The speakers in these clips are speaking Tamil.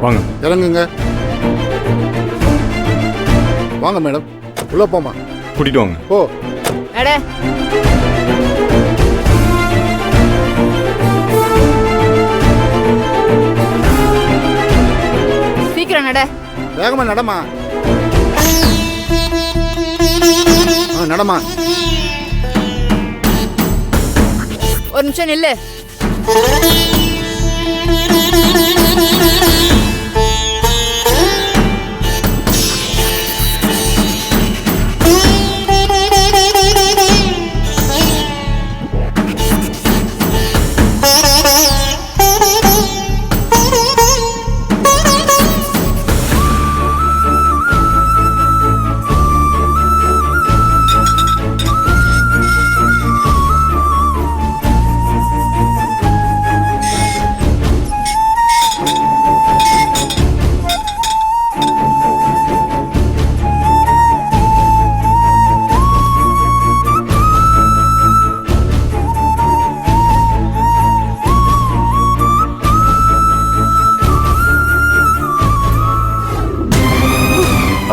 வாங்க. இறங்குங்க. வாங்க மேடம், உள்ள போமா. கூட்டிட்டு வாங்க. ஓ அட சீக்கிரம் நட. வேகமா நடமா. நடமா. ஒரு நிமிஷம் நில்லு.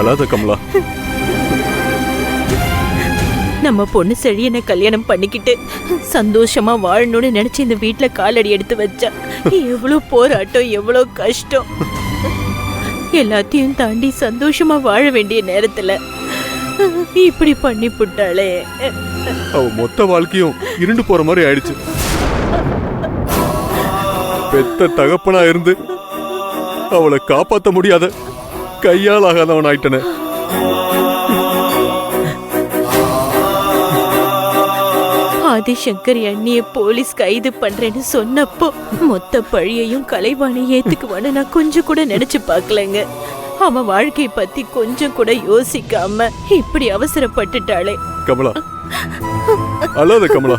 அழாத கமலா. நம்ம பொண்ணு செழியனை கல்யாணம் பண்ணிக்கிட்டு சந்தோஷமா வாழணும்னு நினைச்சு இந்த வீட்டுல காலடி எடுத்து வச்சா. எவ்வளவு போராட்டம், எவ்வளவு கஷ்டம். எல்லாத்தையும் தாண்டி சந்தோஷமா வாழ வேண்டிய நேரத்துல இப்படி பண்ணி புட்டாளே. அவ மொத்த வாழ்க்கையும் இருண்டு போற மாதிரி ஆயிடுச்சு. பெத்த தகப்பனா இருந்து அவளை காப்பாத்த முடியாத கையால் ஆகாதவன் ஆயிட்டன. ஆதிசங்கர் அண்ணிய போலீஸ் கைது பண்றேன்னு சொன்னப்போ மொத்த பழியையும் கலைவாணி ஏத்துக்குவான்னு நான் கொஞ்சம் கூட நினைச்சு பாக்கலங்க. அவன் வாழ்க்கை பத்தி கொஞ்சம் கூட யோசிக்காம இப்படி அவசரப்பட்டுட்டாளே. கமலா, அழாத கமலா.